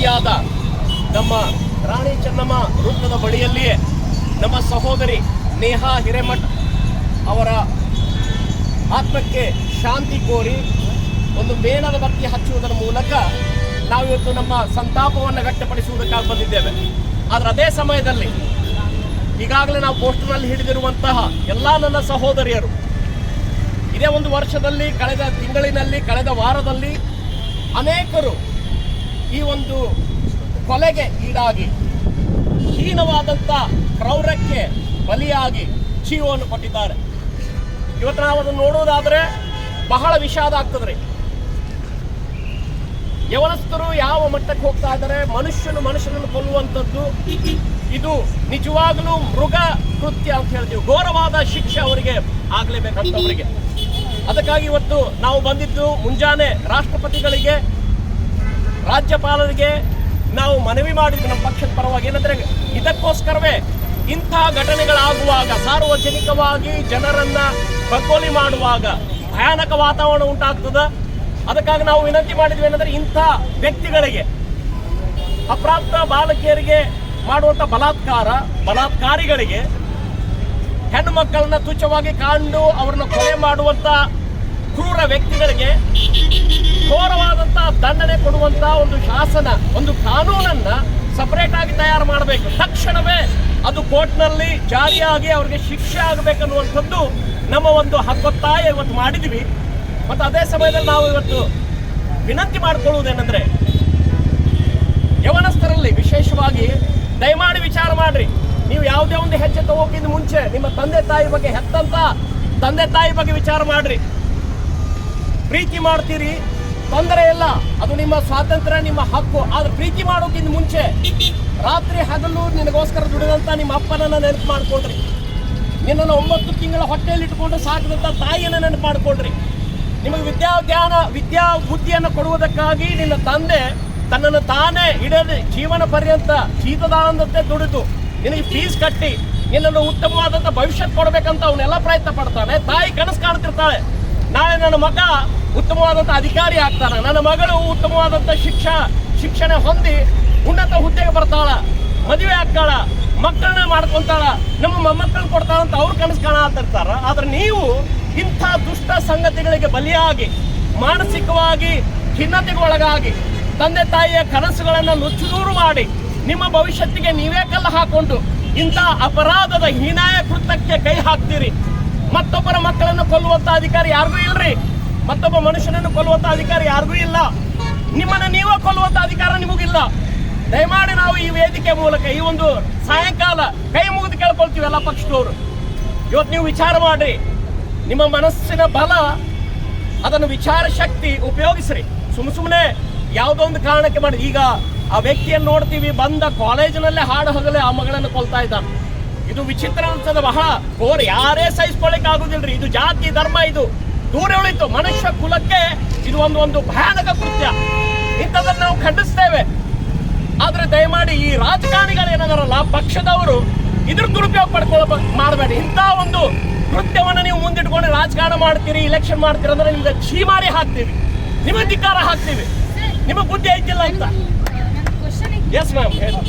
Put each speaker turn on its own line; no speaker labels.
ಅತಿಥಿಯಾದ ನಮ್ಮ ರಾಣಿ ಚೆನ್ನಮ್ಮ ವೃತ್ತದ ಬಳಿಯಲ್ಲಿಯೇ ನಮ್ಮ ಸಹೋದರಿ ನೇಹಾ ಹಿರೇಮಠ್ ಅವರ ಆತ್ಮಕ್ಕೆ ಶಾಂತಿ ಕೋರಿ ಒಂದು ಮೇಣದ ಬತ್ತಿ ಹಚ್ಚುವುದರ ಮೂಲಕ ನಾವಿವತ್ತು ನಮ್ಮ ಸಂತಾಪವನ್ನು ವ್ಯಕ್ತಪಡಿಸುವುದಕ್ಕಾಗಿ ಬಂದಿದ್ದೇವೆ. ಆದರೆ ಅದೇ ಸಮಯದಲ್ಲಿ ಈಗಾಗಲೇ ನಾವು ಪೋಸ್ಟರ್ನಲ್ಲಿ ಹಿಡಿದಿರುವಂತಹ ಎಲ್ಲ ನನ್ನ ಸಹೋದರಿಯರು ಇದೇ ಒಂದು ವರ್ಷದಲ್ಲಿ, ಕಳೆದ ತಿಂಗಳಿನಲ್ಲಿ, ಕಳೆದ ವಾರದಲ್ಲಿ ಅನೇಕರು ಈ ಒಂದು ಕೊಲೆಗೆ ಈಡಾಗಿ ಹೀನವಾದಂಥ ಕ್ರೌರ್ಯಕ್ಕೆ ಬಲಿಯಾಗಿ ಜೀವವನ್ನು ಕೊಟ್ಟಿದ್ದಾರೆ. ಇವತ್ತು ನಾವು ಅದನ್ನು ನೋಡೋದಾದರೆ ಬಹಳ ವಿಷಾದ ಆಗ್ತದ್ರಿ. ಯವನಸ್ಥರು ಯಾವ ಮಟ್ಟಕ್ಕೆ ಹೋಗ್ತಾ ಇದ್ದಾರೆ, ಮನುಷ್ಯನನ್ನು ಕೊಲ್ಲುವಂಥದ್ದು ಇದು ನಿಜವಾಗಲೂ ಮೃಗ ಕೃತ್ಯ ಅಂತ ಹೇಳ್ತೀವಿ. ಘೋರವಾದ ಶಿಕ್ಷೆ ಅವರಿಗೆ ಆಗಲೇಬೇಕಂತವರಿಗೆ. ಅದಕ್ಕಾಗಿ ಇವತ್ತು ನಾವು ಬಂದಿದ್ದು ಮುಂಜಾನೆ ರಾಷ್ಟ್ರಪತಿಗಳಿಗೆ, ರಾಜ್ಯಪಾಲರಿಗೆ ನಾವು ಮನವಿ ಮಾಡಿದ್ವಿ ನಮ್ಮ ಪಕ್ಷದ ಪರವಾಗಿ. ಏನಂದ್ರೆ ಇದಕ್ಕೋಸ್ಕರವೇ ಇಂಥ ಘಟನೆಗಳಾಗುವಾಗ, ಸಾರ್ವಜನಿಕವಾಗಿ ಜನರನ್ನ ಬಗ್ಗೋಲಿ ಮಾಡುವಾಗ ಭಯಾನಕ ವಾತಾವರಣ ಉಂಟಾಗ್ತದೆ. ಅದಕ್ಕಾಗಿ ನಾವು ವಿನಂತಿ ಮಾಡಿದ್ವಿ ಏನಂದ್ರೆ ಇಂಥ ವ್ಯಕ್ತಿಗಳಿಗೆ, ಅಪ್ರಾಪ್ತ ಬಾಲಕಿಯರಿಗೆ ಮಾಡುವಂಥ ಬಲಾತ್ಕಾರಿಗಳಿಗೆ, ಹೆಣ್ಣು ಮಕ್ಕಳನ್ನ ತುಚ್ಛವಾಗಿ ಕಾಂಡು ಅವರನ್ನು ಕೊಲೆ ಮಾಡುವಂಥ ಕ್ರೂರ ವ್ಯಕ್ತಿಗಳಿಗೆ ಘೋರವಾದಂಥ ದಂಡನೆ ಕೊಡುವಂಥ ಒಂದು ಶಾಸನ, ಒಂದು ಕಾನೂನನ್ನ ಸಪರೇಟ್ ಆಗಿ ತಯಾರು ಮಾಡಬೇಕು. ತಕ್ಷಣವೇ ಅದು ಕೋರ್ಟ್ನಲ್ಲಿ ಜಾರಿಯಾಗಿ ಅವರಿಗೆ ಶಿಕ್ಷೆ ಆಗಬೇಕನ್ನುವಂಥದ್ದು ನಮ್ಮ ಒಂದು ಹಕ್ಕೊತ್ತಾಯ ಇವತ್ತು ಮಾಡಿದ್ವಿ. ಮತ್ತು ಅದೇ ಸಮಯದಲ್ಲಿ ನಾವು ಇವತ್ತು ವಿನಂತಿ ಮಾಡಿಕೊಳ್ಳುವುದೇನೆಂದರೆ, ಯವನಸ್ಥರಲ್ಲಿ ವಿಶೇಷವಾಗಿ ದಯಮಾಡಿ ವಿಚಾರ ಮಾಡ್ರಿ. ನೀವು ಯಾವುದೇ ಒಂದು ಹೆಜ್ಜೆ ತಗೋಕ್ಕಿಂತ ಮುಂಚೆ ನಿಮ್ಮ ತಂದೆ ತಾಯಿ ಬಗ್ಗೆ, ಹೆತ್ತಂತ ತಂದೆ ತಾಯಿ ಬಗ್ಗೆ ವಿಚಾರ ಮಾಡ್ರಿ. ಪ್ರೀತಿ ಮಾಡ್ತೀರಿ, ತೊಂದರೆ ಇಲ್ಲ, ಅದು ನಿಮ್ಮ ಸ್ವಾತಂತ್ರ್ಯ, ನಿಮ್ಮ ಹಕ್ಕು. ಆದ್ರೆ ಪ್ರೀತಿ ಮಾಡೋಕ್ಕಿಂತ ಮುಂಚೆ ರಾತ್ರಿ ಹಗಲು ನಿನಗೋಸ್ಕರ ದುಡಿದಂಥ ನಿಮ್ಮ ಅಪ್ಪನನ್ನ ನೆನಪು ಮಾಡ್ಕೊಳ್ರಿ. ನಿನ್ನನ್ನು 9 ತಿಂಗಳ ಹೊಟ್ಟೆಯಲ್ಲಿ ಇಟ್ಕೊಂಡು ಸಾಕಿದಂಥ ತಾಯಿಯನ್ನು ನೆನಪು ಮಾಡ್ಕೊಳ್ರಿ. ನಿಮಗೆ ವಿದ್ಯಾ ಬುದ್ಧಿಯನ್ನು ಕೊಡುವುದಕ್ಕಾಗಿ ನಿನ್ನ ತಂದೆ ತನ್ನನ್ನು ತಾನೇ ಇಡದೆ ಜೀವನ ಪರ್ಯಂತ ಜೀತದಾನದಂತೆ ದುಡಿದು ನಿನಗೆ ಫೀಸ್ ಕಟ್ಟಿ ನಿನ್ನನ್ನು ಉತ್ತಮವಾದಂಥ ಭವಿಷ್ಯತ್ ಕೊಡಬೇಕಂತ ಅವನ್ನೆಲ್ಲ ಪ್ರಯತ್ನ ಪಡ್ತಾನೆ. ತಾಯಿ ಕನಸು ಕಾಣ್ತಿರ್ತಾಳೆ, ನಾಳೆ ನನ್ನ ಮಗ ಉತ್ತಮವಾದಂಥ ಅಧಿಕಾರಿ ಆಗ್ತಾನೆ, ನನ್ನ ಮಗಳು ಉತ್ತಮವಾದಂಥ ಶಿಕ್ಷಣ ಹೊಂದಿ ಉನ್ನತ ಹುದ್ದೆಗೆ ಬರ್ತಾಳ, ಮದುವೆ ಆಗ್ತಾಳ, ಮಕ್ಕಳನ್ನ ಮಾಡ್ಕೊಂತಾಳ, ನಮ್ಮ ಮೊಮ್ಮಕ್ಕಳನ್ನ ಕೊಡ್ತಾಳಂತ ಅವ್ರು ಕನಸು ಕಾಣತಿರ್ತಾರ. ಆದ್ರೆ ನೀವು ಇಂಥ ದುಷ್ಟ ಸಂಗತಿಗಳಿಗೆ ಬಲಿಯಾಗಿ, ಮಾನಸಿಕವಾಗಿ ಖಿನ್ನತೆಗೆ ಒಳಗಾಗಿ, ತಂದೆ ತಾಯಿಯ ಕನಸುಗಳನ್ನು ನುಚ್ಚುನೂರು ಮಾಡಿ ನಿಮ್ಮ ಭವಿಷ್ಯತ್ತಿಗೆ ನೀವೇ ಕಲ್ಲು ಹಾಕೊಂಡು ಇಂಥ ಅಪರಾಧದ ಹೀನಾಯ ಕೃತ್ಯಕ್ಕೆ ಕೈ ಹಾಕ್ತೀರಿ. ಮತ್ತೊಬ್ಬರ ಮಕ್ಕಳನ್ನು ಕೊಲ್ಲುವಂಥ ಅಧಿಕಾರಿ ಯಾರಿಗೂ ಇಲ್ರಿ, ಮತ್ತೊಬ್ಬ ಮನುಷ್ಯನನ್ನು ಕೊಲ್ಲುವಂಥ ಅಧಿಕಾರಿ ಯಾರಿಗೂ ಇಲ್ಲ, ನಿಮ್ಮನ್ನು ನೀವೇ ಕೊಲ್ಲುವಂಥ ಅಧಿಕಾರ ನಿಮಗಿಲ್ಲ. ದಯಮಾಡಿ ನಾವು ಈ ವೇದಿಕೆ ಮೂಲಕ ಈ ಒಂದು ಸಾಯಂಕಾಲ ಕೈ ಮುಗಿದು ಕೇಳ್ಕೊಳ್ತೀವಿ ಎಲ್ಲ ಪಕ್ಷದವರು. ಇವತ್ತು ನೀವು ವಿಚಾರ ಮಾಡ್ರಿ, ನಿಮ್ಮ ಮನಸ್ಸಿನ ಬಲ, ಅದನ್ನು ವಿಚಾರ ಶಕ್ತಿ ಉಪಯೋಗಿಸ್ರಿ. ಸುಮ್ಮನೆ ಯಾವುದೋ ಒಂದು ಕಾರಣಕ್ಕೆ ಮಾಡಿ. ಈಗ ಆ ವ್ಯಕ್ತಿಯನ್ನು ನೋಡ್ತೀವಿ, ಬಂದ ಕಾಲೇಜಿನಲ್ಲೇ ಹಾಡು ಹಗಲೇ ಆ ಮಗಳನ್ನು ಕೊಲ್ತಾ ಇದ್ದಾನೆ. ಇದು ವಿಚಿತ್ರ ಅನ್ಸದ, ಬಹಳ ಘೋರ, ಯಾರೇ ಸಹಿಸ್ಕೊಳ್ಳಿಕ್ಕೆ ಆಗುದಿಲ್ರಿ. ಇದು ಜಾತಿ ಧರ್ಮ ಇದು ದೂರ ಉಳಿತು, ಮನುಷ್ಯ ಕುಲಕ್ಕೆ ಇದು ಒಂದು ಭಯಾನಕ ಕೃತ್ಯ. ಇಂಥದನ್ನು ನಾವು ಖಂಡಿಸ್ತೇವೆ. ಆದ್ರೆ ದಯಮಾಡಿ ಈ ರಾಜಕಾರಣಿಗಳು ಏನಾದಾರಲ್ಲ, ಪಕ್ಷದವರು ಇದ್ರ ದುರುಪಯೋಗ ಮಾಡಬೇಡಿ. ಇಂಥ ಒಂದು ಕೃತ್ಯವನ್ನು ನೀವು ಮುಂದಿಟ್ಕೊಂಡು ರಾಜಕಾರಣ ಮಾಡ್ತೀರಿ, ಇಲೆಕ್ಷನ್ ಮಾಡ್ತೀರಿ ಅಂದ್ರೆ ನಿಮ್ಗೆ ಛೀಮಾರಿ ಹಾಕ್ತೀವಿ, ನಿಮಗೆ ಧಿಕ್ಕಾರ ಹಾಕ್ತೀವಿ. ನಿಮಗೆ ಬುದ್ಧಿ ಐತಿಲ್ಲ ಅಂತ. ಎಸ್ ಮ್ಯಾಮ್ ಹೇಳಿ.